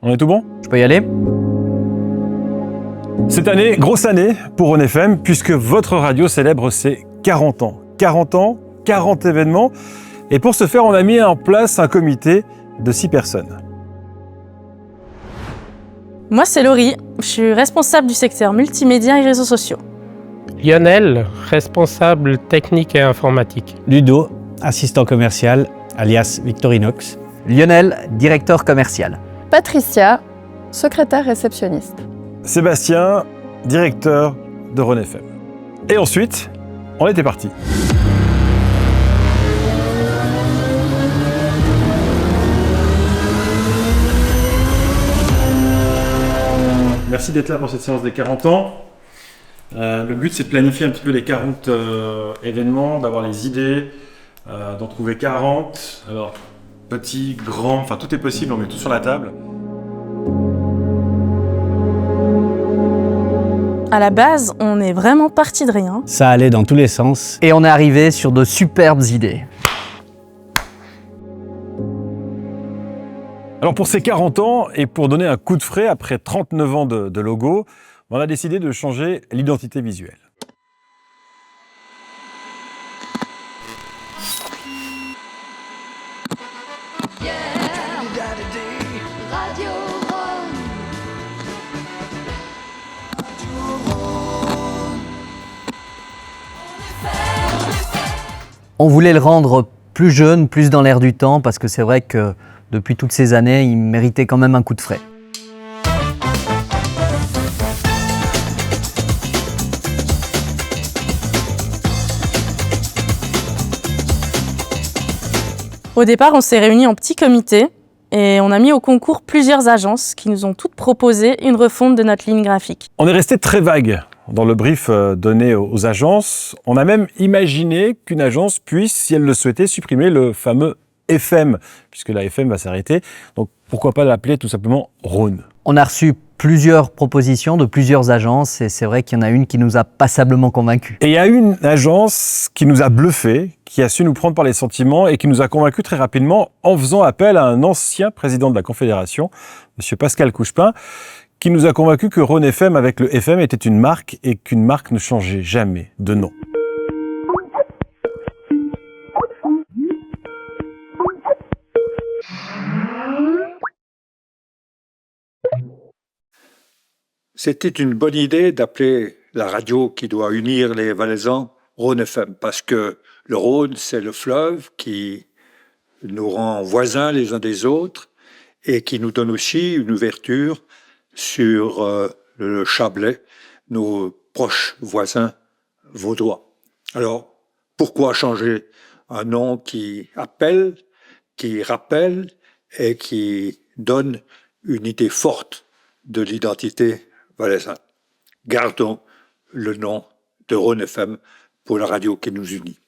On est tout bon ? Je peux y aller ? Cette année, grosse année pour Rhône FM, puisque votre radio célèbre ses 40 ans. 40 ans, 40 événements. Et pour ce faire, on a mis en place un comité de 6 personnes. Moi, c'est Laurie. Je suis responsable du secteur multimédia et réseaux sociaux. Lionel, responsable technique et informatique. Ludo, assistant commercial, alias Victorinox. Lionel, directeur commercial. Patricia, secrétaire réceptionniste. Sébastien, directeur de Rhône FM. Et ensuite, on était parti. Merci d'être là pour cette séance des 40 ans. Le but, c'est de planifier un petit peu les 40 événements, d'avoir les idées, d'en trouver 40. Alors, petit, grand, enfin tout est possible, on met tout sur la table. À la base, on est vraiment parti de rien. Ça allait dans tous les sens. Et on est arrivé sur de superbes idées. Alors pour ces 40 ans, et pour donner un coup de frais après 39 ans de logo, on a décidé de changer l'identité visuelle. On voulait le rendre plus jeune, plus dans l'air du temps, parce que c'est vrai que depuis toutes ces années, il méritait quand même un coup de frais. Au départ, on s'est réunis en petit comité et on a mis au concours plusieurs agences qui nous ont toutes proposé une refonte de notre ligne graphique. On est resté très vague dans le brief donné aux agences. On a même imaginé qu'une agence puisse, si elle le souhaitait, supprimer le fameux FM, puisque la FM va s'arrêter. Donc pourquoi pas l'appeler tout simplement Rhône. On a reçu plusieurs propositions de plusieurs agences et c'est vrai qu'il y en a une qui nous a passablement convaincus. Et il y a une agence qui nous a bluffé, qui a su nous prendre par les sentiments et qui nous a convaincus très rapidement en faisant appel à un ancien président de la Confédération, M. Pascal Couchepin, qui nous a convaincus que Rhône FM avec le FM était une marque et qu'une marque ne changeait jamais de nom. C'était une bonne idée d'appeler la radio qui doit unir les Valaisans Rhône FM, parce que le Rhône, c'est le fleuve qui nous rend voisins les uns des autres et qui nous donne aussi une ouverture sur le Chablais, nos proches voisins vaudois. Alors, pourquoi changer un nom qui appelle, qui rappelle et qui donne une idée forte de l'identité valaisanne? Gardons le nom de Rhône FM pour la radio qui nous unit.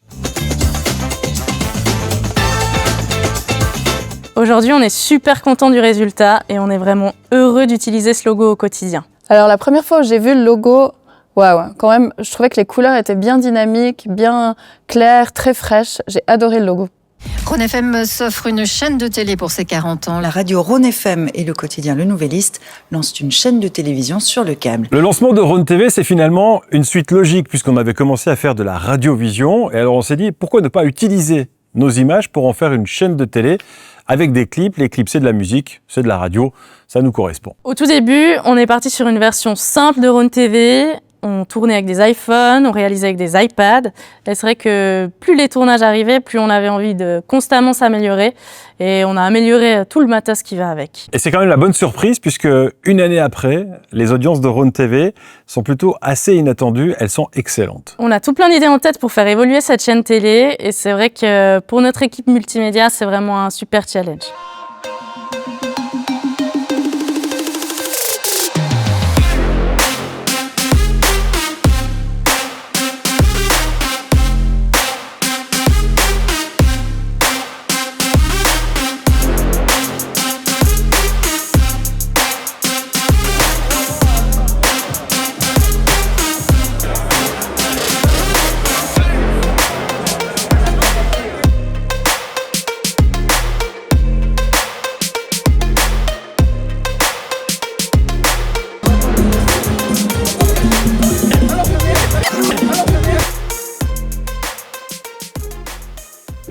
Aujourd'hui, on est super content du résultat et on est vraiment heureux d'utiliser ce logo au quotidien. Alors la première fois où j'ai vu le logo, waouh, quand même, je trouvais que les couleurs étaient bien dynamiques, bien claires, très fraîches. J'ai adoré le logo. Rhône FM s'offre une chaîne de télé pour ses 40 ans. La radio Rhône FM et le quotidien Le Nouvelliste lancent une chaîne de télévision sur le câble. Le lancement de Rhône TV, c'est finalement une suite logique puisqu'on avait commencé à faire de la radiovision. Et alors on s'est dit, pourquoi ne pas utiliser nos images pour en faire une chaîne de télé avec des clips. Les clips, c'est de la musique, c'est de la radio, ça nous correspond. Au tout début, on est parti sur une version simple de Rhône TV. On tournait avec des iPhones, on réalisait avec des iPads. Et c'est vrai que plus les tournages arrivaient, plus on avait envie de constamment s'améliorer. Et on a amélioré tout le matos qui va avec. Et c'est quand même la bonne surprise puisque une année après, les audiences de Rhône TV sont plutôt assez inattendues. Elles sont excellentes. On a tout plein d'idées en tête pour faire évoluer cette chaîne télé. Et c'est vrai que pour notre équipe multimédia, c'est vraiment un super challenge.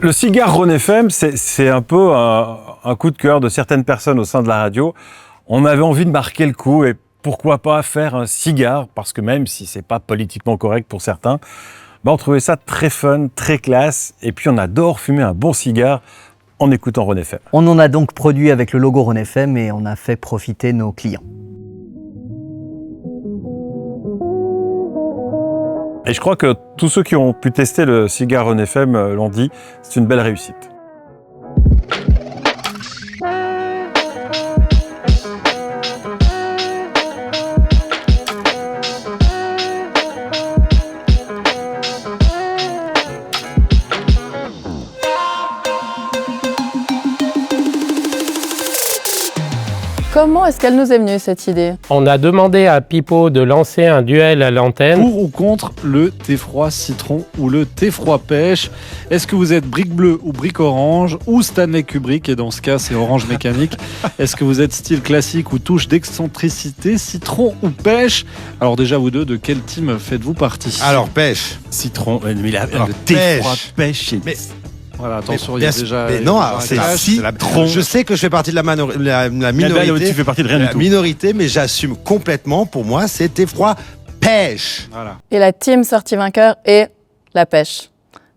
Le cigare Rhône FM, c'est un peu un coup de cœur de certaines personnes au sein de la radio. On avait envie de marquer le coup et pourquoi pas faire un cigare, parce que même si c'est pas politiquement correct pour certains, on trouvait ça très fun, très classe, et puis on adore fumer un bon cigare en écoutant Rhône FM. On en a donc produit avec le logo Rhône FM et on a fait profiter nos clients. Et je crois que tous ceux qui ont pu tester le cigare Rhône FM l'ont dit, c'est une belle réussite. Comment est-ce qu'elle nous est venue cette idée? On a demandé à Pipo de lancer un duel à l'antenne. Pour ou contre le thé froid citron ou le thé froid pêche? Est-ce que vous êtes brique bleue ou brique orange ou Stanley Kubrick, et dans ce cas c'est orange mécanique? Est-ce que vous êtes style classique ou touche d'excentricité, citron ou pêche? Alors déjà vous deux, de quel team faites-vous partie? Alors pêche. Citron, mais Alors, le thé pêche. froid pêche. Mais- Voilà, attention, Mais il y a bien- déjà... mais non, alors c'est citron. Je sais que je fais partie de la minorité. Tu fais partie de rien du la tout. minorité, mais j'assume complètement. Pour moi, c'est thé froid pêche. Voilà. Et la team sortie vainqueur est la pêche.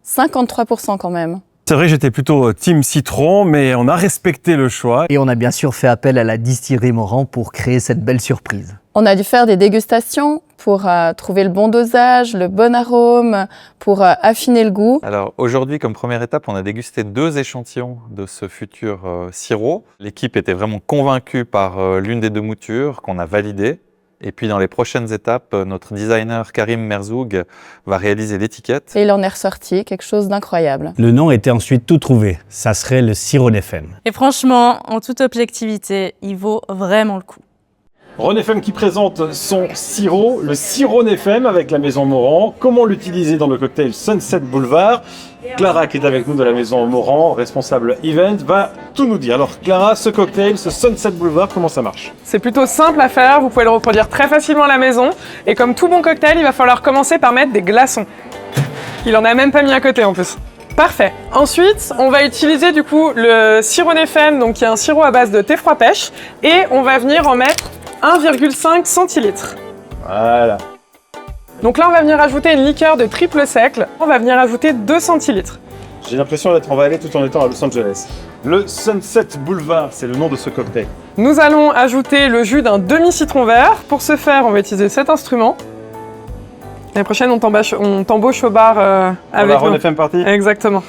53% quand même. C'est vrai que j'étais plutôt team citron, mais on a respecté le choix. Et on a bien sûr fait appel à la distillerie Morand pour créer cette belle surprise. On a dû faire des dégustations pour trouver le bon dosage, le bon arôme, pour affiner le goût. Alors aujourd'hui, comme première étape, on a dégusté 2 échantillons de ce futur sirop. L'équipe était vraiment convaincue par l'une des 2 moutures qu'on a validées. Et puis dans les prochaines étapes, notre designer Karim Merzoug va réaliser l'étiquette. Et il en est ressorti quelque chose d'incroyable. Le nom était ensuite tout trouvé. Ça serait le Sirop FM. Et franchement, en toute objectivité, il vaut vraiment le coup. Rhône FM qui présente son sirop, le sirop Rhône FM avec la maison Morand. Comment l'utiliser dans le cocktail Sunset Boulevard? Clara, qui est avec nous de la maison Morand, responsable event, va tout nous dire. Alors Clara, ce cocktail, ce Sunset Boulevard, comment ça marche? C'est plutôt simple à faire, vous pouvez le reproduire très facilement à la maison. Et comme tout bon cocktail, il va falloir commencer par mettre des glaçons. Il en a même pas mis à côté en plus. Parfait. Ensuite, on va utiliser du coup le sirop FM, donc qui est un sirop à base de thé froid pêche. Et on va venir en mettre 1,5 centilitres. Voilà. Donc là, on va venir ajouter une liqueur de triple sec. On va venir ajouter 2 centilitres. J'ai l'impression d'être en Valais tout en étant à Los Angeles. Le Sunset Boulevard, c'est le nom de ce cocktail. Nous allons ajouter le jus d'un demi-citron vert. Pour ce faire, on va utiliser cet instrument. L'année prochaine, on t'embauche au bar avec la Rhône nous. FM Party. Exactement.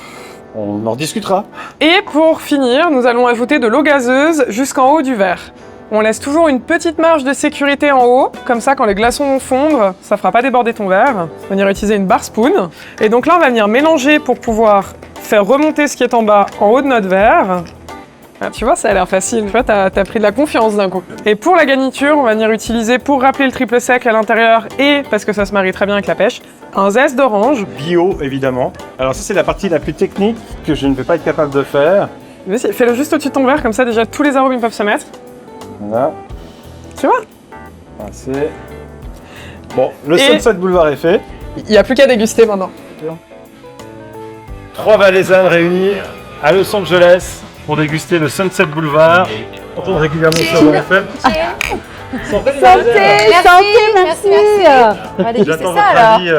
On en discutera. Et pour finir, nous allons ajouter de l'eau gazeuse jusqu'en haut du verre. On laisse toujours une petite marge de sécurité en haut, comme ça quand les glaçons vont fondre, ça fera pas déborder ton verre. On va venir utiliser une bar spoon. Et donc là, on va venir mélanger pour pouvoir faire remonter ce qui est en bas en haut de notre verre. Ah, tu vois, ça a l'air facile. Tu vois, t'as pris de la confiance d'un coup. Et pour la garniture, on va venir utiliser, pour rappeler le triple sec à l'intérieur et parce que ça se marie très bien avec la pêche, un zeste d'orange. Bio, évidemment. Alors ça, c'est la partie la plus technique que je ne vais pas être capable de faire. Vas-y, fais-le juste au-dessus de ton verre, comme ça déjà tous les arômes ils peuvent se mettre. Voilà. Tu vois? C'est... Bon, le Sunset Boulevard est fait. Il n'y a plus qu'à déguster maintenant. 3 Valaisannes réunies à Los Angeles pour déguster le Sunset Boulevard. On tourne régulièrement sur Rhône FM. Santé, merci. On va déguster J'attends ça votre alors. avis,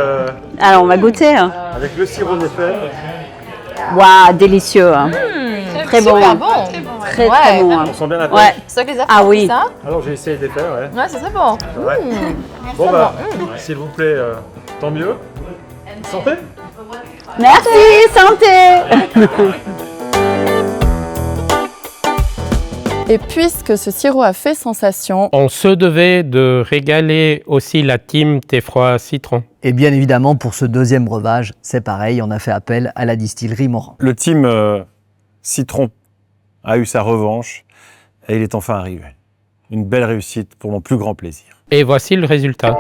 Alors on va goûter. avec le sirop Rhône FM. Waouh, délicieux. Très bon. Super bon. Très très bon. On sent bien la pêche. Ouais. C'est ça que les Ah oui. ça? Alors j'ai essayé de les faire, ouais. Ouais, c'est très bon. Ouais. Bon bah, s'il vous plaît, tant mieux. Santé. Merci, santé. Et puisque ce sirop a fait sensation, On se devait de régaler aussi la team thé froid citron. Et bien évidemment, pour ce deuxième breuvage, c'est pareil, on a fait appel à la distillerie Morand. Le team Citron a eu sa revanche et il est enfin arrivé. Une belle réussite pour mon plus grand plaisir. Et voici le résultat.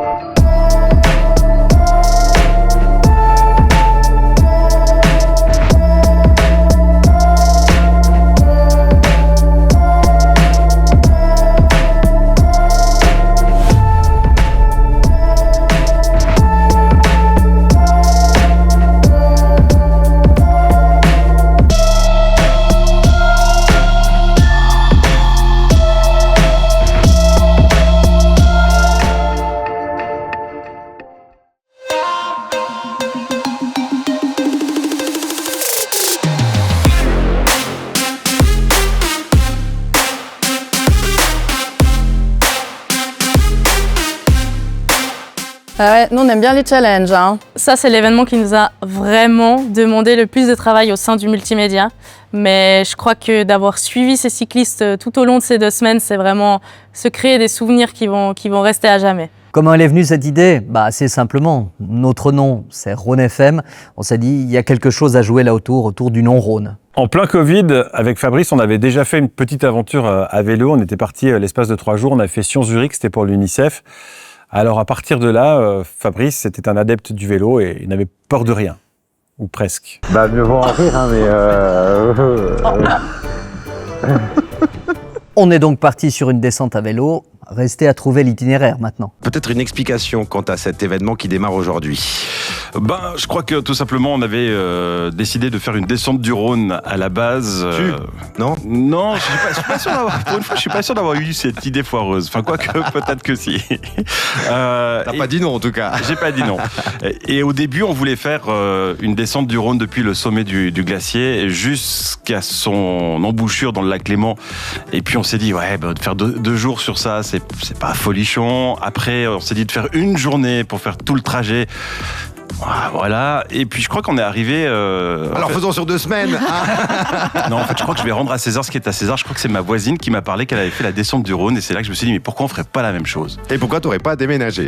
Ah ouais, nous on aime bien les challenges. Hein. Ça, c'est l'événement qui nous a vraiment demandé le plus de travail au sein du multimédia. Mais je crois que d'avoir suivi ces cyclistes tout au long de ces 2 semaines, c'est vraiment se créer des souvenirs qui vont rester à jamais. Comment elle est venue cette idée? Assez simplement. Notre nom, c'est Rhône FM. On s'est dit, il y a quelque chose à jouer là autour du nom Rhône. En plein Covid, avec Fabrice, on avait déjà fait une petite aventure à vélo. On était parti l'espace de 3 jours. On a fait Sion-Zurich, c'était pour l'UNICEF. Alors à partir de là, Fabrice, c'était un adepte du vélo et il n'avait peur de rien. Ou presque. Mieux vaut en rire, hein, mais... On est donc parti sur une descente à vélo. Restez à trouver l'itinéraire maintenant. Peut-être une explication quant à cet événement qui démarre aujourd'hui. Je crois que tout simplement on avait décidé de faire une descente du Rhône à la base. Non, je suis pas sûr d'avoir. Pour une fois, je suis pas sûr d'avoir eu cette idée foireuse. Enfin, quoique peut-être que si. T'as pas dit non en tout cas. J'ai pas dit non. Et au début, on voulait faire une descente du Rhône depuis le sommet du glacier jusqu'à son embouchure dans le lac Léman. Et puis on s'est dit de faire 2 jours sur ça, c'est pas folichon. Après, on s'est dit de faire une journée pour faire tout le trajet. Voilà, et puis je crois qu'on est arrivé... Alors faisons sur 2 semaines. Non, en fait, je crois que je vais rendre à César ce qui est à César. Je crois que c'est ma voisine qui m'a parlé qu'elle avait fait la descente du Rhône, et c'est là que je me suis dit, mais pourquoi on ferait pas la même chose? Et pourquoi t'aurais pas déménagé?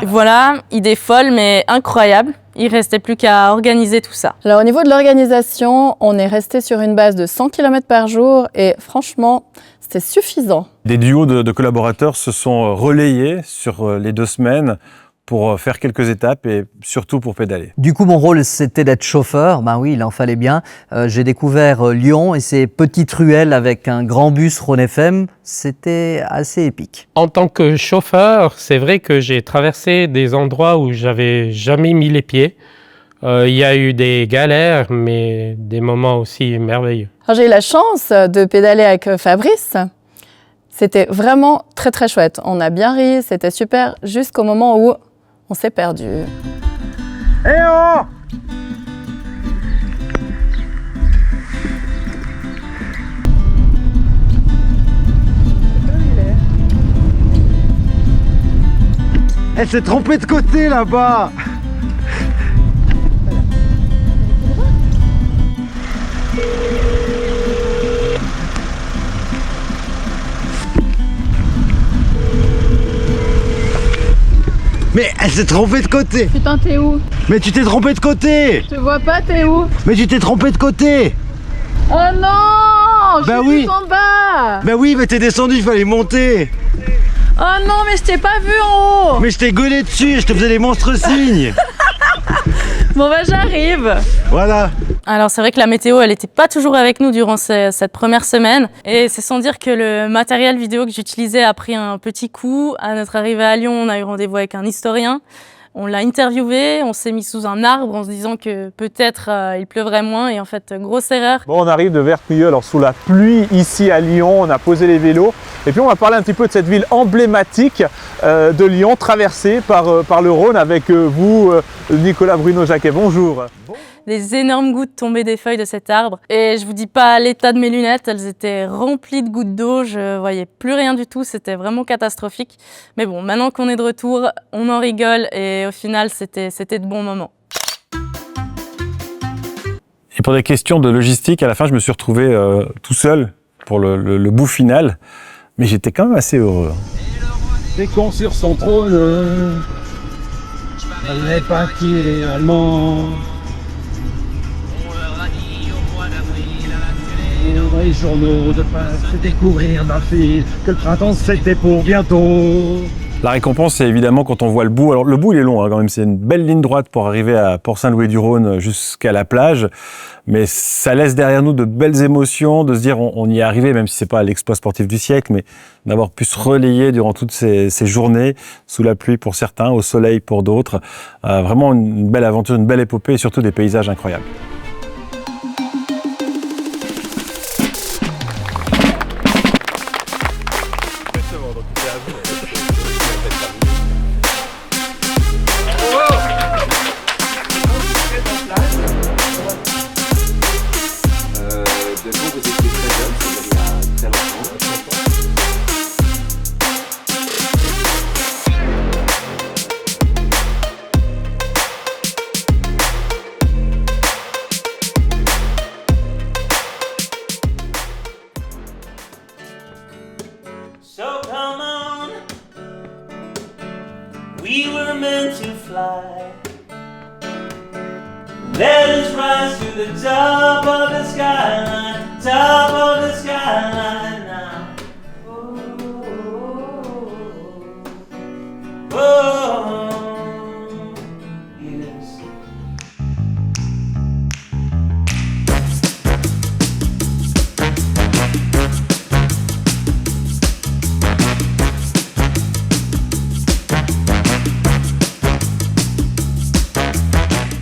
Voilà, idée folle mais incroyable. Il restait plus qu'à organiser tout ça. Alors au niveau de l'organisation, on est resté sur une base de 100 km par jour et franchement, c'était suffisant. Des duos de collaborateurs se sont relayés sur les 2 semaines pour faire quelques étapes et surtout pour pédaler. Du coup, mon rôle, c'était d'être chauffeur. Oui, il en fallait bien. J'ai découvert Lyon et ses petites ruelles avec un grand bus Rhône FM. C'était assez épique. En tant que chauffeur, c'est vrai que j'ai traversé des endroits où j'avais jamais mis les pieds. Il y a eu des galères, mais des moments aussi merveilleux. Alors, j'ai eu la chance de pédaler avec Fabrice. C'était vraiment très très chouette. On a bien ri, c'était super, jusqu'au moment où on s'est perdu. Eh oh! Elle s'est trompée de côté là-bas! Mais elle s'est trompée de côté! Putain, t'es où? Mais tu t'es trompé de côté! Je te vois pas, t'es où? Mais tu t'es trompé de côté! Oh non! Bah Je suis oui! en bas! Bah oui, mais t'es descendu, il fallait monter! Oh non, mais je t'ai pas vu en haut! Mais je t'ai gueulé dessus, je te faisais des monstres signes! Bon bah j'arrive! Voilà! Alors c'est vrai que la météo, elle n'était pas toujours avec nous durant cette première semaine. Et c'est sans dire que le matériel vidéo que j'utilisais a pris un petit coup. À notre arrivée à Lyon, on a eu rendez-vous avec un historien. On l'a interviewé, on s'est mis sous un arbre en se disant que peut-être il pleuvrait moins. Et en fait, grosse erreur. Bon, on arrive de Vertmilieu, alors sous la pluie ici à Lyon, on a posé les vélos. Et puis on va parler un petit peu de cette ville emblématique de Lyon, traversée par le Rhône avec vous, Nicolas Bruno-Jacquet. Bonjour. Des énormes gouttes tombaient des feuilles de cet arbre. Et je vous dis pas l'état de mes lunettes, elles étaient remplies de gouttes d'eau, je voyais plus rien du tout, c'était vraiment catastrophique. Mais bon, maintenant qu'on est de retour, on en rigole et au final, c'était de bons moments. Et pour des questions de logistique, à la fin, je me suis retrouvé tout seul pour le bout final. Mais j'étais quand même assez heureux. Des cons sur son trône, elle n'est pas qui est allemand. Les journaux de presse, découvrir d'un fil que le printemps c'était pour bientôt. La récompense, c'est évidemment quand on voit le bout. Alors le bout, il est long quand même, c'est une belle ligne droite pour arriver à Port-Saint-Louis-du-Rhône jusqu'à la plage. Mais ça laisse derrière nous de belles émotions, de se dire on y est arrivé, même si c'est pas l'exploit sportif du siècle, mais d'avoir pu se relayer durant toutes ces journées, sous la pluie pour certains, au soleil pour d'autres. Vraiment une belle aventure, une belle épopée et surtout des paysages incroyables. We were meant to fly. Let us rise to the top of the skyline, top of the skyline now. Oh, yes.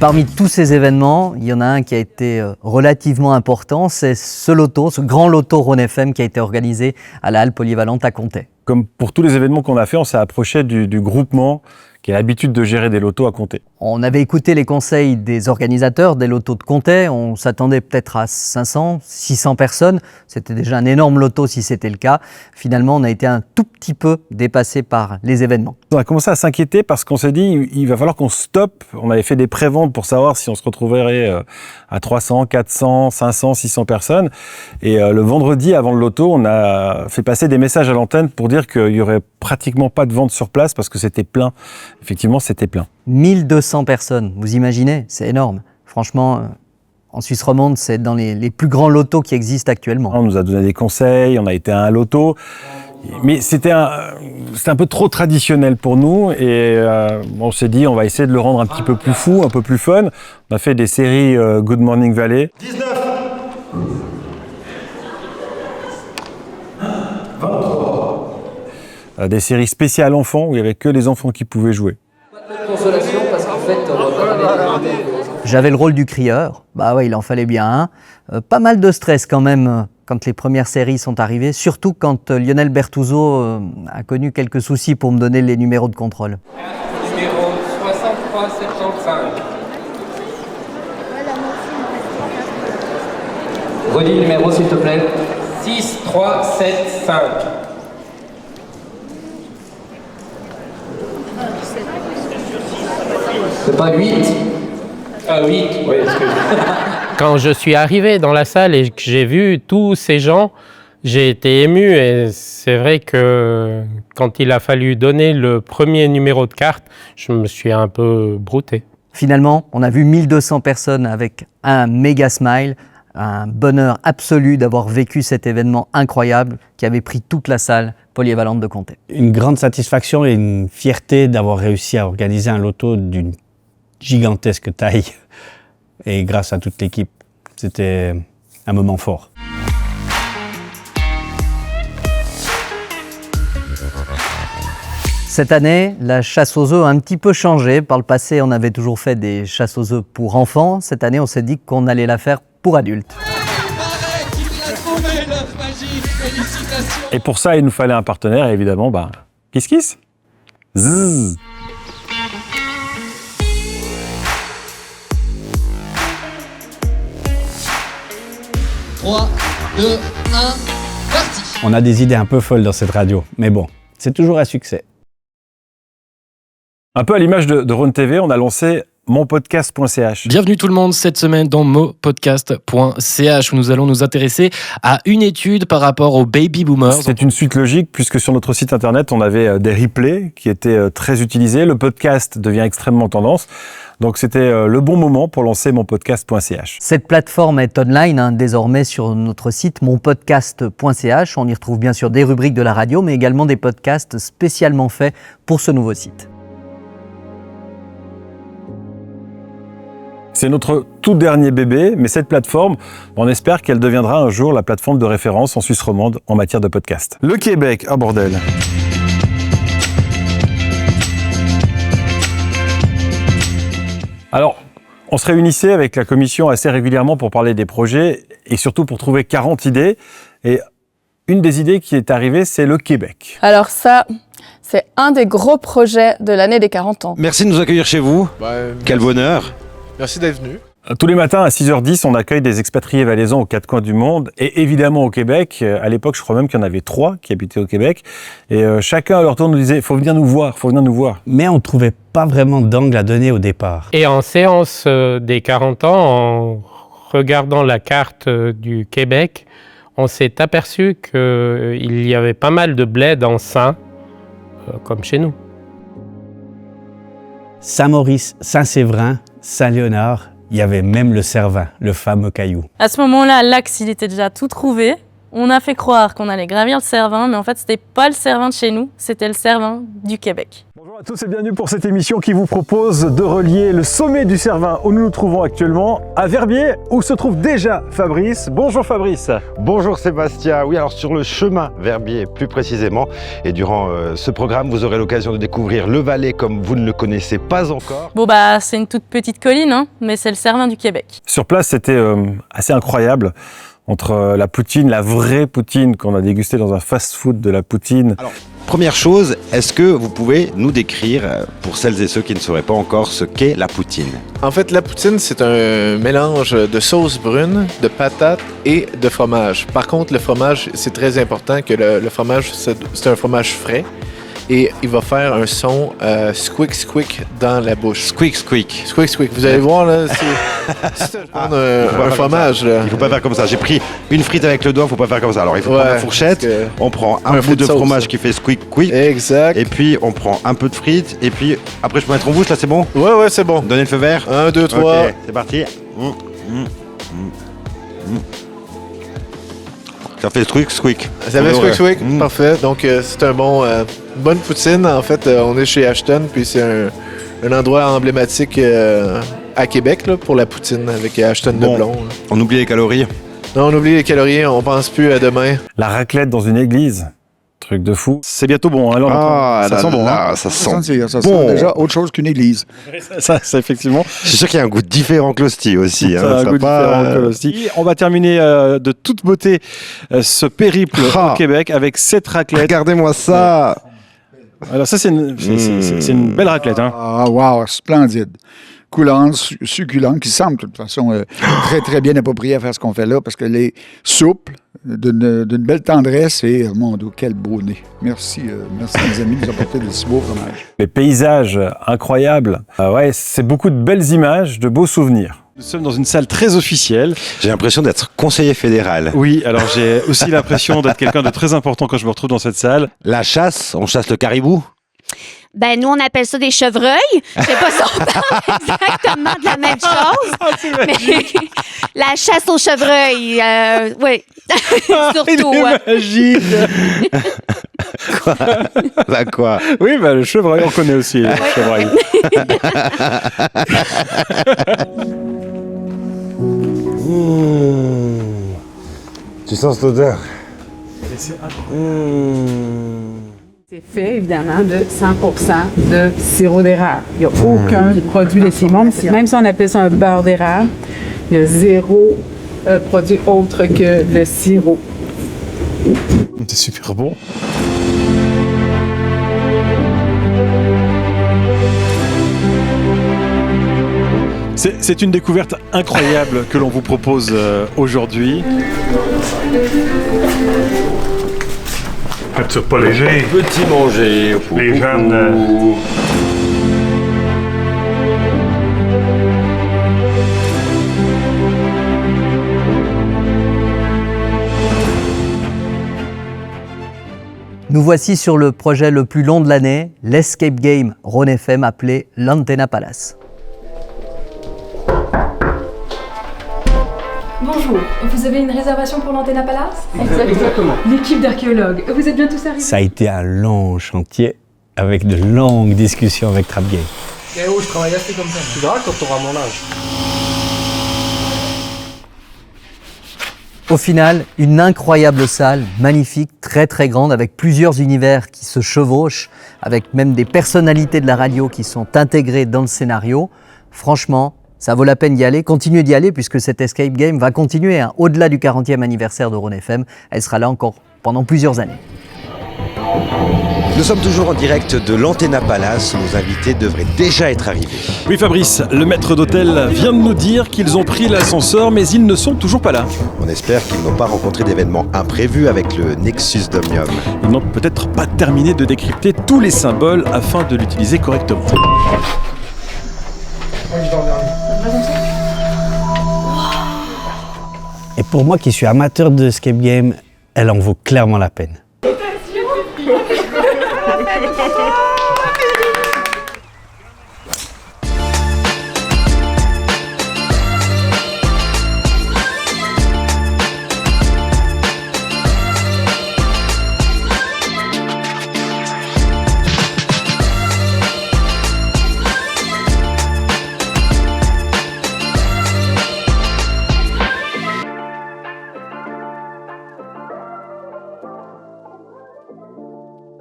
Parmi tous ces événements, il y en a un qui a été relativement important, c'est ce loto, ce grand loto Rhône FM qui a été organisé à la Halle Polyvalente à Comté. Comme pour tous les événements qu'on a fait, on s'est approché du groupement qui a l'habitude de gérer des lotos à Comté. On avait écouté les conseils des organisateurs des lotos de Comté, on s'attendait peut-être à 500, 600 personnes, c'était déjà un énorme loto si c'était le cas. Finalement, on a été un tout petit peu dépassé par les événements. On a commencé à s'inquiéter parce qu'on s'est dit il va falloir qu'on stoppe. On avait fait des préventes pour savoir si on se retrouverait à 300, 400, 500, 600 personnes. Et le vendredi avant le loto, on a fait passer des messages à l'antenne pour dire qu'il y aurait pratiquement pas de vente sur place parce que c'était plein. Effectivement, c'était plein. 1200 personnes, vous imaginez, c'est énorme. Franchement, en Suisse romande, c'est dans les plus grands lotos qui existent actuellement. On nous a donné des conseils, on a été à un loto. Mais c'était un peu trop traditionnel pour nous et on s'est dit on va essayer de le rendre un petit peu plus fou, un peu plus fun. On a fait des séries Good Morning Valley. 19 23 Des séries spéciales enfants où il n'y avait que les enfants qui pouvaient jouer. Consolation parce qu'en fait, j'avais le rôle du crieur. Bah ouais, il en fallait bien un. Pas mal de stress quand même quand les premières séries sont arrivées, surtout quand Lionel Bertuzzo a connu quelques soucis pour me donner les numéros de contrôle. Numéro 6375. Redis le numéro s'il te plaît. 6375. C'est pas 8? Ah oui, excuse. Quand je suis arrivé dans la salle et que j'ai vu tous ces gens, j'ai été ému et c'est vrai que quand il a fallu donner le premier numéro de carte, je me suis un peu brouté. Finalement, on a vu 1200 personnes avec un méga smile, un bonheur absolu d'avoir vécu cet événement incroyable qui avait pris toute la salle polyvalente de Comté. Une grande satisfaction et une fierté d'avoir réussi à organiser un loto d'une gigantesque taille. Et grâce à toute l'équipe, c'était un moment fort. Cette année, la chasse aux œufs a un petit peu changé. Par le passé, on avait toujours fait des chasses aux œufs pour enfants. Cette année, on s'est dit qu'on allait la faire pour adultes. Et pour ça, il nous fallait un partenaire, et évidemment, Kiss Kiss. Zzz. Trois, 2, 1, parti. On a des idées un peu folles dans cette radio, mais bon, c'est toujours un succès. Un peu à l'image de Rhône TV, on a lancé monpodcast.ch. Bienvenue tout le monde cette semaine dans monpodcast.ch où nous allons nous intéresser à une étude par rapport aux baby boomers. C'est une suite logique puisque sur notre site internet, on avait des replays qui étaient très utilisés. Le podcast devient extrêmement tendance. Donc c'était le bon moment pour lancer monpodcast.ch. Cette plateforme est online désormais sur notre site monpodcast.ch. On y retrouve bien sûr des rubriques de la radio mais également des podcasts spécialement faits pour ce nouveau site. C'est notre tout dernier bébé, mais cette plateforme, on espère qu'elle deviendra un jour la plateforme de référence en Suisse romande en matière de podcast. Le Québec, ah bordel. Alors, on se réunissait avec la commission assez régulièrement pour parler des projets et surtout pour trouver 40 idées. Et une des idées qui est arrivée, c'est le Québec. Alors ça, c'est un des gros projets de l'année des 40 ans. Merci de nous accueillir chez vous. Quel bonheur. Merci d'être venu. Tous les matins à 6h10, on accueille des expatriés valaisans aux quatre coins du monde et évidemment au Québec. À l'époque, je crois même qu'il y en avait 3 qui habitaient au Québec. Et chacun à leur tour nous disait « faut venir nous voir, faut venir nous voir ». Mais on ne trouvait pas vraiment d'angle à donner au départ. Et en séance des 40 ans, en regardant la carte du Québec, on s'est aperçu qu'il y avait pas mal de bleds en sein, comme chez nous. Saint-Maurice, Saint-Séverin, Saint-Léonard, il y avait même le Cervin, le fameux caillou. À ce moment-là, l'axe, il était déjà tout trouvé. On a fait croire qu'on allait gravir le Cervin, mais en fait, c'était pas le Cervin de chez nous, c'était le Cervin du Québec. Bonjour à tous et bienvenue pour cette émission qui vous propose de relier le sommet du Cervin où nous nous trouvons actuellement à Verbier où se trouve déjà Fabrice. Bonjour Fabrice. Bonjour Sébastien. Oui, alors sur le chemin Verbier plus précisément. Et durant ce programme, vous aurez l'occasion de découvrir le Valais comme vous ne le connaissez pas encore. Bon bah, c'est une toute petite colline, hein, mais c'est le Cervin du Québec. Sur place, c'était assez incroyable. Entre la poutine, la vraie poutine qu'on a dégustée dans un fast-food de la poutine. Alors, première chose, est-ce que vous pouvez nous décrire, pour celles et ceux qui ne sauraient pas encore, ce qu'est la poutine? En fait, la poutine, c'est un mélange de sauce brune, de patates et de fromage. Par contre, le fromage, c'est très important que le fromage, c'est un fromage frais. Et il va faire un son squeak squeak dans la bouche. Squeak squeak. Squeak squeak. Vous allez voir là, c'est un fromage là. Il faut pas faire comme ça. J'ai pris une frite avec le doigt, il faut pas faire comme ça. Alors il faut prendre la fourchette, on prend un bout de fromage qui fait squeak squeak. Exact. Et puis on prend un peu de frites et puis après je peux mettre en bouche là, c'est bon? Ouais, c'est bon. Donnez le feu vert. 1, 2, 3. Ok, c'est parti. Ça fait squeak squeak. Ça fait squeak squeak, parfait. Donc c'est un bonne poutine. En fait, on est chez Ashton, puis c'est un endroit emblématique à Québec là, pour la poutine avec Ashton de Blond. On oublie les calories. Non, on oublie les calories, on pense plus à demain. La raclette dans une église. Truc de fou. C'est bientôt bon. Hein, alors, ça sent bon. Hein. Ça sent sent déjà autre chose qu'une église. Ça, effectivement. Je suis sûr qu'il y a un goût différent que l'hostie aussi. Ça a un goût différent que l'hostie. On va terminer de toute beauté ce périple au Québec avec cette raclette. Regardez-moi ça. Alors ça, c'est une belle raclette. Hein. Ah, wow, splendide. Coulante, succulente, qui semble de toute façon très, très bien appropriée à faire ce qu'on fait là, parce qu'elle est souple, d'une belle tendresse et, mon Dieu, quel beau nez. Merci mes amis de nous apporter de si beaux fromages. Les paysages incroyables. Ouais, c'est beaucoup de belles images, de beaux souvenirs. Nous sommes dans une salle très officielle. J'ai l'impression d'être conseiller fédéral. Oui, alors j'ai aussi l'impression d'être quelqu'un de très important quand je me retrouve dans cette salle. La chasse, on chasse le caribou? Ben, nous, on appelle ça des chevreuils. Je sais pas si on parle exactement de la même chose. Mais la chasse aux chevreuils, oui. Surtout. Il est magique. Quoi? La quoi? Oui, bah, le chevreuil, on connaît aussi le chevreuil. Tu sens cette odeur? C'est fait, évidemment, de 100% de sirop d'érable. Il n'y a aucun produit laitier. Même si on appelle ça un beurre d'érable, il y a zéro produit autre que le sirop. C'est super bon. C'est une découverte incroyable que l'on vous propose aujourd'hui. Faites ça pas léger. Petit manger. Les jeunes. Nous voici sur le projet le plus long de l'année, l'Escape Game Rhône FM appelé l'Antenna Palace. Bonjour, vous avez une réservation pour l'Antenna Palace? Exactement. L'équipe d'archéologues, vous êtes bien tous arrivés? Ça a été un long chantier avec de longues discussions avec Trapgame. Je travaille assez comme ça. Tu verras quand tu auras mon âge. Au final, une incroyable salle, magnifique, très très grande, avec plusieurs univers qui se chevauchent, avec même des personnalités de la radio qui sont intégrées dans le scénario. Franchement, ça vaut la peine d'y aller. Continuez d'y aller puisque cette Escape Game va continuer au-delà du 40e anniversaire de Rhône FM. Elle sera là encore pendant plusieurs années. Nous sommes toujours en direct de l'Antenna Palace où nos invités devraient déjà être arrivés. Oui Fabrice, le maître d'hôtel vient de nous dire qu'ils ont pris l'ascenseur mais ils ne sont toujours pas là. On espère qu'ils n'ont pas rencontré d'événements imprévus avec le Nexus d'Omnium. Ils n'ont peut-être pas terminé de décrypter tous les symboles afin de l'utiliser correctement. Et pour moi qui suis amateur de Escape Game, elle en vaut clairement la peine.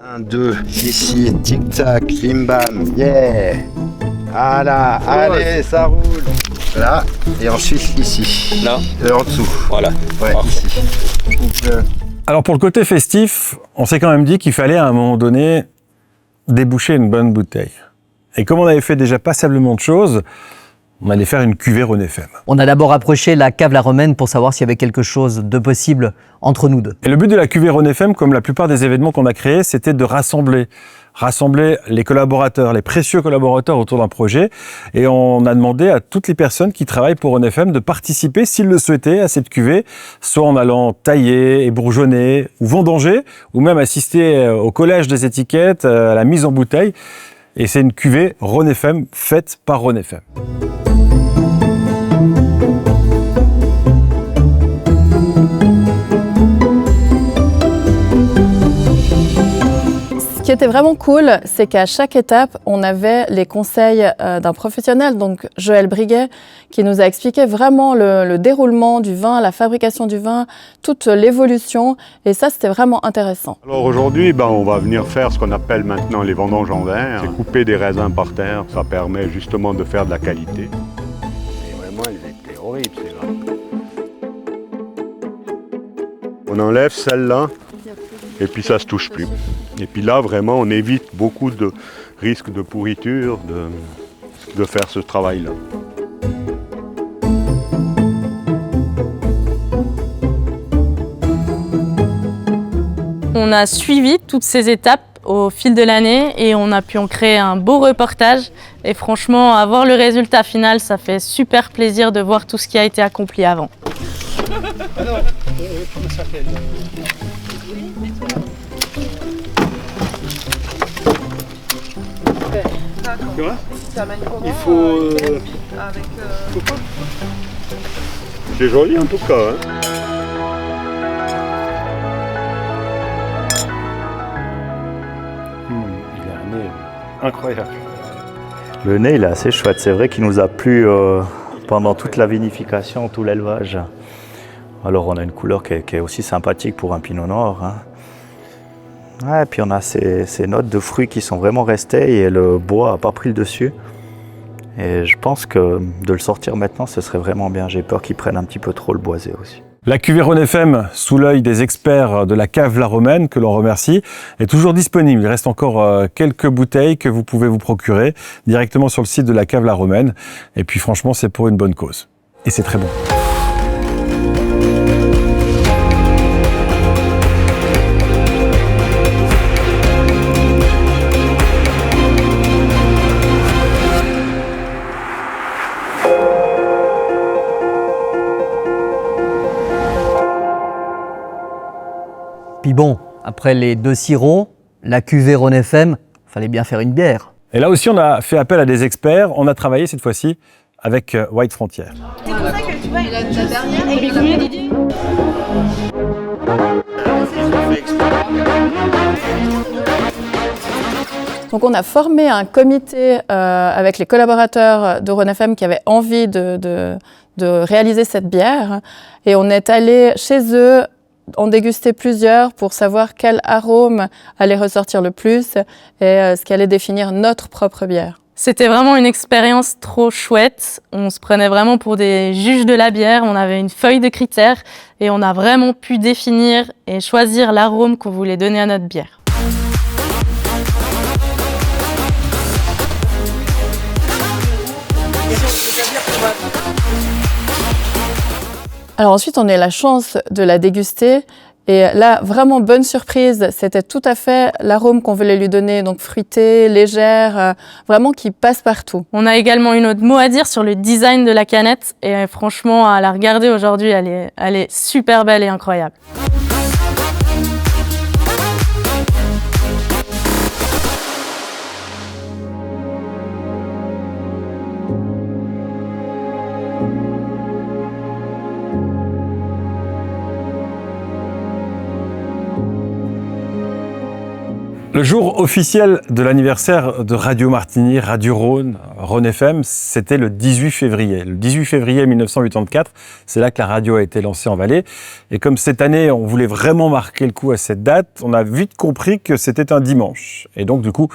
1, 2, ici, tic-tac, bim-bam, yeah. Voilà, allez, ça roule. Là, et ensuite ici. Là. En dessous. Voilà. Ouais, ici. Alors pour le côté festif, on s'est quand même dit qu'il fallait à un moment donné déboucher une bonne bouteille. Et comme on avait fait déjà passablement de choses, on allait faire une cuvée Rhône FM. On a d'abord approché la cave La Romaine pour savoir s'il y avait quelque chose de possible entre nous deux. Et le but de la cuvée Rhône FM, comme la plupart des événements qu'on a créés, c'était de rassembler les collaborateurs, les précieux collaborateurs autour d'un projet. Et on a demandé à toutes les personnes qui travaillent pour Rhône FM de participer, s'ils le souhaitaient, à cette cuvée, soit en allant tailler, ébourgeonner, ou vendanger, ou même assister au collage des étiquettes, à la mise en bouteille. Et c'est une cuvée Rhône FM faite par Rhône FM. Ce qui était vraiment cool, c'est qu'à chaque étape, on avait les conseils d'un professionnel, donc Joël Briguet, qui nous a expliqué vraiment le déroulement du vin, la fabrication du vin, toute l'évolution, et ça, c'était vraiment intéressant. Alors aujourd'hui, on va venir faire ce qu'on appelle maintenant les vendanges en verre. C'est couper des raisins par terre, ça permet justement de faire de la qualité. Et vraiment, elles étaient horribles, celles-là. On enlève celle-là, et puis ça se touche plus. Et puis là, vraiment, on évite beaucoup de risques de pourriture, de faire ce travail-là. On a suivi toutes ces étapes au fil de l'année et on a pu en créer un beau reportage. Et franchement, avoir le résultat final, ça fait super plaisir de voir tout ce qui a été accompli avant. Alors, comment ça s'appelle? Tu vois? Il faut... C'est joli en tout cas. Hein. Il a un nez incroyable. Le nez, il est assez chouette. C'est vrai qu'il nous a plu pendant toute la vinification, tout l'élevage. Alors on a une couleur qui est aussi sympathique pour un pinot noir. Hein. Ouais, et puis on a ces notes de fruits qui sont vraiment restées et le bois n'a pas pris le dessus. Et je pense que de le sortir maintenant, ce serait vraiment bien. J'ai peur qu'il prenne un petit peu trop le boisé aussi. La cuvée Rhône FM, sous l'œil des experts de la cave La Romaine, que l'on remercie, est toujours disponible. Il reste encore quelques bouteilles que vous pouvez vous procurer directement sur le site de la cave La Romaine. Et puis franchement, c'est pour une bonne cause. Et c'est très bon. Puis bon, après les 2 sirops, la cuvée Rhône FM, fallait bien faire une bière. Et là aussi, on a fait appel à des experts. On a travaillé cette fois-ci avec White Frontier. C'est pour ça que tu vois, la dernière, il y avait combien d'idées? Donc on a formé un comité avec les collaborateurs de Rhône FM qui avaient envie de réaliser cette bière. Et on est allé chez eux en déguster plusieurs pour savoir quel arôme allait ressortir le plus et ce qui allait définir notre propre bière. C'était vraiment une expérience trop chouette. On se prenait vraiment pour des juges de la bière. On avait une feuille de critères et on a vraiment pu définir et choisir l'arôme qu'on voulait donner à notre bière. Alors ensuite, on a eu la chance de la déguster. Et là, vraiment bonne surprise, c'était tout à fait l'arôme qu'on voulait lui donner, donc fruité, légère, vraiment qui passe partout. On a également eu notre mot à dire sur le design de la canette et franchement, à la regarder aujourd'hui, elle est super belle et incroyable. Le jour officiel de l'anniversaire de Radio Martigny, Radio Rhône, Rhône FM, c'était le 18 février. Le 18 février 1984, c'est là que la radio a été lancée en Valais. Et comme cette année, on voulait vraiment marquer le coup à cette date, on a vite compris que c'était un dimanche. Et donc, du coup,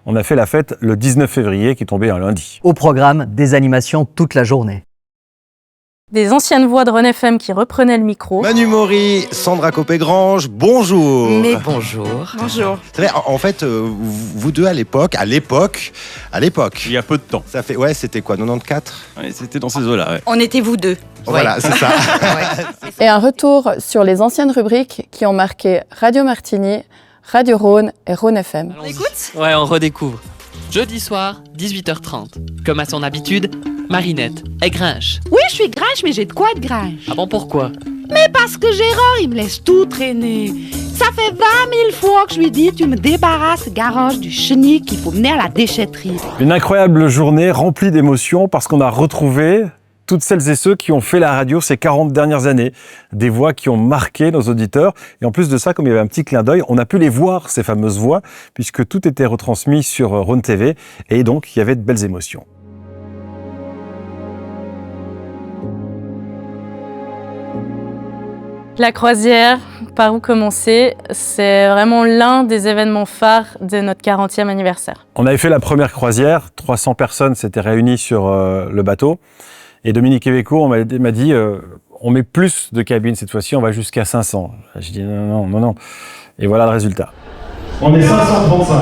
on a fait la fête le 19 février, qui tombait un lundi. Au programme, des animations toute la journée. Des anciennes voix de Rhône FM qui reprenaient le micro. Manu Maury, Sandra Copé-Grange, bonjour. Mais bonjour. Bonjour. C'est vrai, en fait, vous deux à l'époque, il y a peu de temps. Ça fait, ouais, c'était quoi, 94 ? Ouais, c'était dans ces eaux-là, ouais. On était vous deux. Voilà, Ouais. c'est ça. Et un retour sur les anciennes rubriques qui ont marqué Radio Martigny, Radio Rhône et Rhône FM. On écoute ? Ouais, on redécouvre. Jeudi soir, 18h30. Comme à son habitude, Marinette est grinche. Oui, je suis grinche, mais j'ai de quoi être grinche. Ah bon, pourquoi ? Mais parce que Gérard, il me laisse tout traîner. Ça fait 20 000 fois que je lui dis, tu me débarrasses, garage du chenille qu'il faut mener à la déchetterie. Une incroyable journée remplie d'émotions parce qu'on a retrouvé toutes celles et ceux qui ont fait la radio ces 40 dernières années. Des voix qui ont marqué nos auditeurs. Et en plus de ça, comme il y avait un petit clin d'œil, on a pu les voir, ces fameuses voix, puisque tout était retransmis sur Rhône TV. Et donc, il y avait de belles émotions. La croisière, par où commencer, c'est vraiment l'un des événements phares de notre 40e anniversaire. On avait fait la première croisière, 300 personnes s'étaient réunies sur le bateau. Et Dominique Eveco m'a dit, on met plus de cabines cette fois-ci, on va jusqu'à 500. J'ai dit non. Et voilà le résultat. On est 535.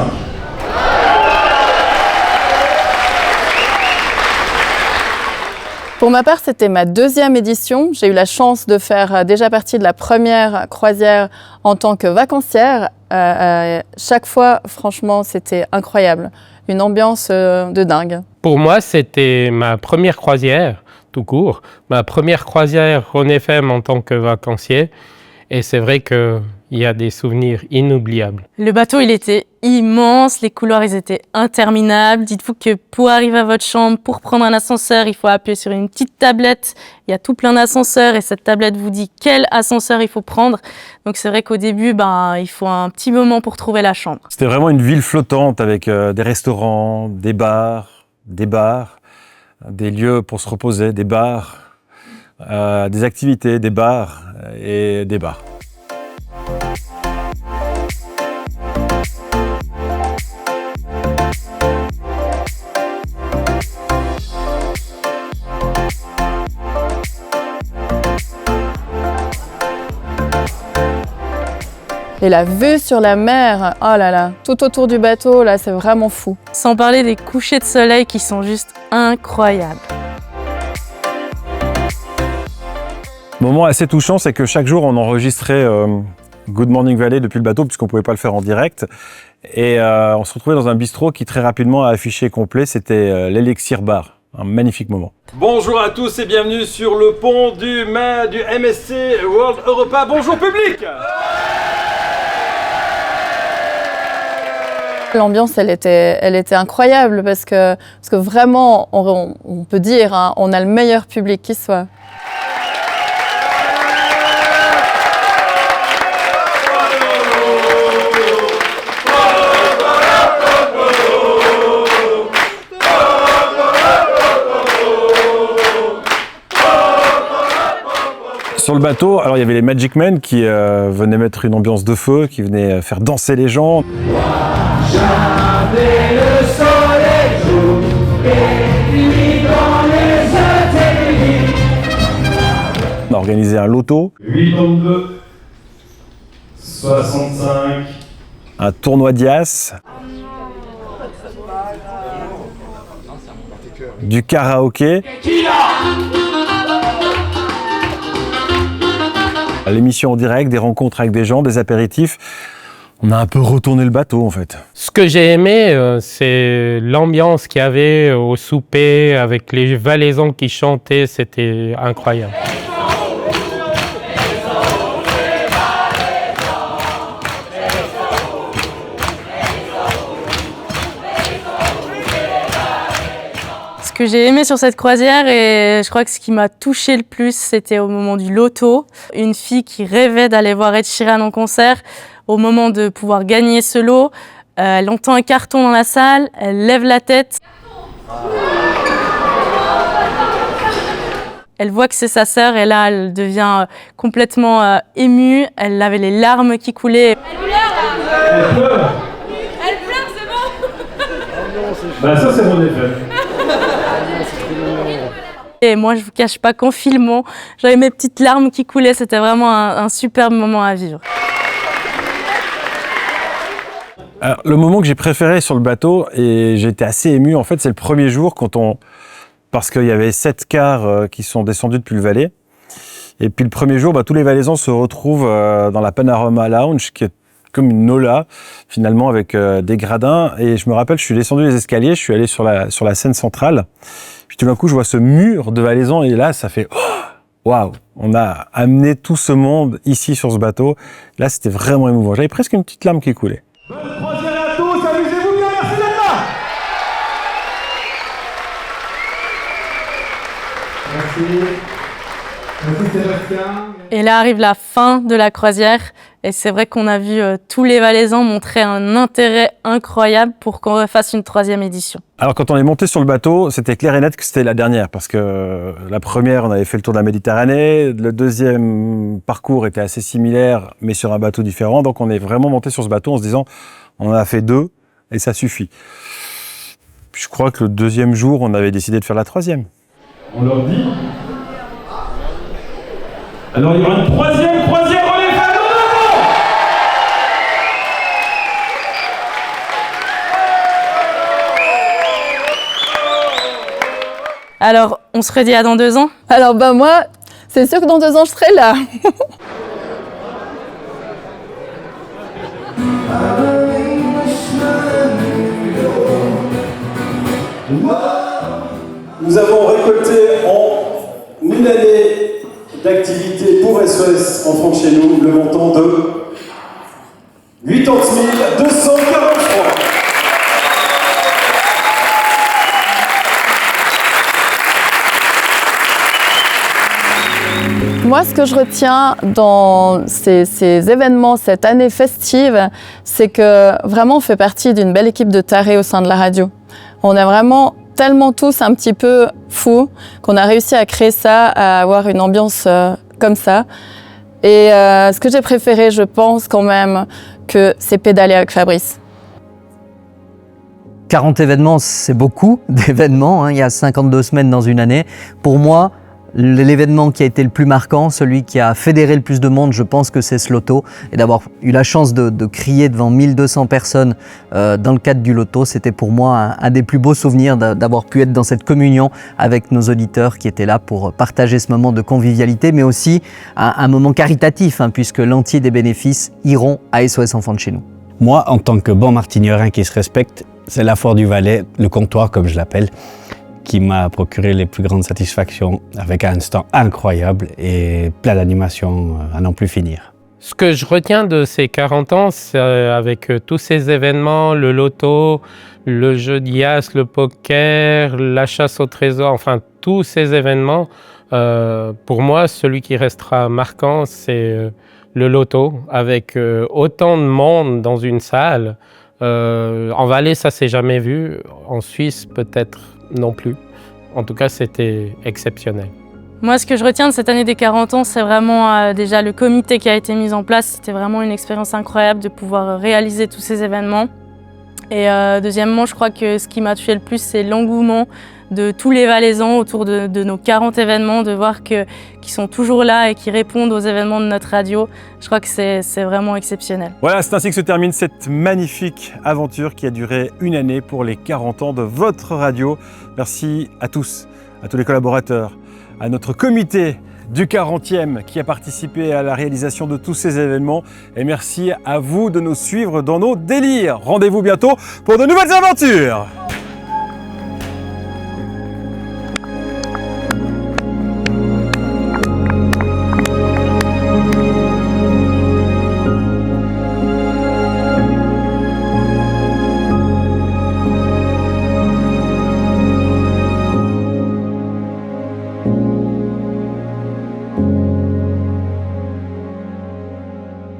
Pour ma part, c'était ma deuxième édition. J'ai eu la chance de faire déjà partie de la première croisière en tant que vacancière. Chaque fois, franchement, c'était incroyable. Une ambiance de dingue. Pour moi, c'était ma première croisière, tout court. Ma première croisière Rhône FM en tant que vacancier. Et c'est vrai qu'il y a des souvenirs inoubliables. Le bateau, il était immense, les couloirs, ils étaient interminables. Dites-vous que pour arriver à votre chambre, pour prendre un ascenseur, il faut appuyer sur une petite tablette. Il y a tout plein d'ascenseurs et cette tablette vous dit quel ascenseur il faut prendre. Donc c'est vrai qu'au début, il faut un petit moment pour trouver la chambre. C'était vraiment une ville flottante avec des restaurants, des bars, des lieux pour se reposer, des bars, des activités, des bars et des bars. Et la vue sur la mer, oh là là, tout autour du bateau, là, c'est vraiment fou. Sans parler des couchers de soleil qui sont juste incroyables. Moment assez touchant, c'est que chaque jour, on enregistrait Good Morning Valley depuis le bateau, puisqu'on ne pouvait pas le faire en direct. Et on se retrouvait dans un bistrot qui très rapidement a affiché complet, c'était l'Elixir Bar. Un magnifique moment. Bonjour à tous et bienvenue sur le pont du MSC World Europa. Bonjour public. L'ambiance, elle était incroyable parce que vraiment, on peut dire, hein, on a le meilleur public qui soit. Sur le bateau, alors il y avait les Magic Men qui venaient mettre une ambiance de feu, qui venaient faire danser les gens. Jamais le soleil joue et lui dans les ateliers. On a organisé un loto. 82, 65. Un tournoi d'IAS. Du karaoké. L'émission en direct, des rencontres avec des gens, des apéritifs. On a un peu retourné le bateau en fait. Ce que j'ai aimé, c'est l'ambiance qu'il y avait au souper avec les valaisans qui chantaient, c'était incroyable. Ce que j'ai aimé sur cette croisière, et je crois que ce qui m'a touché le plus, c'était au moment du loto. Une fille qui rêvait d'aller voir Ed Sheeran en concert, au moment de pouvoir gagner ce lot, Elle entend un carton dans la salle, elle lève la tête. Elle voit que c'est sa sœur et là, elle devient complètement émue. Elle avait les larmes qui coulaient. Elle pleure, c'est bon. Bah ça, c'est mon effet. Et moi, je vous cache pas qu'en filmant, j'avais mes petites larmes qui coulaient. C'était vraiment un superbe moment à vivre. Alors, le moment que j'ai préféré sur le bateau, et j'ai été assez ému, en fait, c'est le premier jour parce qu'il y avait 7 cars qui sont descendus depuis le Valais. Et puis le premier jour, tous les Valaisans se retrouvent dans la Panorama Lounge, qui est comme une Nola, finalement, avec des gradins. Et je me rappelle, je suis descendu les escaliers, je suis allé sur la scène centrale. Puis tout d'un coup, je vois ce mur de Valaisans, et là, ça fait waouh! On a amené tout ce monde ici sur ce bateau. Là, c'était vraiment émouvant. J'avais presque une petite larme qui coulait. Bonne croisière à tous, amusez-vous bien, merci d'être là. Merci. Merci Sébastien. Et là arrive la fin de la croisière. Et c'est vrai qu'on a vu tous les Valaisans montrer un intérêt incroyable pour qu'on refasse une 3e édition. Alors quand on est monté sur le bateau, c'était clair et net que c'était la dernière, parce que la première, on avait fait le tour de la Méditerranée, le deuxième parcours était assez similaire, mais sur un bateau différent, donc on est vraiment monté sur ce bateau en se disant, on en a fait 2, et ça suffit. Je crois que le deuxième jour, on avait décidé de faire la 3e. On leur dit. Alors il y aura une 3e croisière en les fans. Alors, on se redit à dans 2 ans? Alors moi, c'est sûr que dans 2 ans, je serai là. Nous avons récolté en une année d'activité pour SOS Enfants de chez nous le montant de 80 240 francs. Moi, ce que je retiens dans ces événements, cette année festive, c'est que vraiment on fait partie d'une belle équipe de tarés au sein de la radio. On est vraiment tellement tous un petit peu fous qu'on a réussi à créer ça, à avoir une ambiance comme ça. Et ce que j'ai préféré, je pense quand même, que c'est pédaler avec Fabrice. 40 événements, c'est beaucoup d'événements, hein. Il y a 52 semaines dans une année. Pour moi, l'événement qui a été le plus marquant, celui qui a fédéré le plus de monde, je pense que c'est ce loto. Et d'avoir eu la chance de crier devant 1200 personnes dans le cadre du loto, c'était pour moi un des plus beaux souvenirs d'avoir pu être dans cette communion avec nos auditeurs qui étaient là pour partager ce moment de convivialité, mais aussi un moment caritatif, hein, puisque l'entier des bénéfices iront à SOS Enfants de chez nous. Moi, en tant que bon martignorin qui se respecte, c'est la Foire du Valais, le comptoir comme je l'appelle, qui m'a procuré les plus grandes satisfactions avec un stand incroyable et plein d'animations à n'en plus finir. Ce que je retiens de ces 40 ans, c'est avec tous ces événements, le loto, le jeu d'IAS, le poker, la chasse au trésor, enfin tous ces événements, pour moi, celui qui restera marquant, c'est le loto, avec autant de monde dans une salle. En Valais, ça s'est jamais vu. En Suisse, peut-être non plus. En tout cas, c'était exceptionnel. Moi, ce que je retiens de cette année des 40 ans, c'est vraiment déjà le comité qui a été mis en place. C'était vraiment une expérience incroyable de pouvoir réaliser tous ces événements. Et deuxièmement, je crois que ce qui m'a touché le plus, c'est l'engouement de tous les Valaisans autour de nos 40 événements, de voir qu'ils sont toujours là et qui répondent aux événements de notre radio. Je crois que c'est vraiment exceptionnel. Voilà, c'est ainsi que se termine cette magnifique aventure qui a duré une année pour les 40 ans de votre radio. Merci à tous, à tous les collaborateurs, à notre comité du 40e qui a participé à la réalisation de tous ces événements. Et merci à vous de nous suivre dans nos délires. Rendez-vous bientôt pour de nouvelles aventures.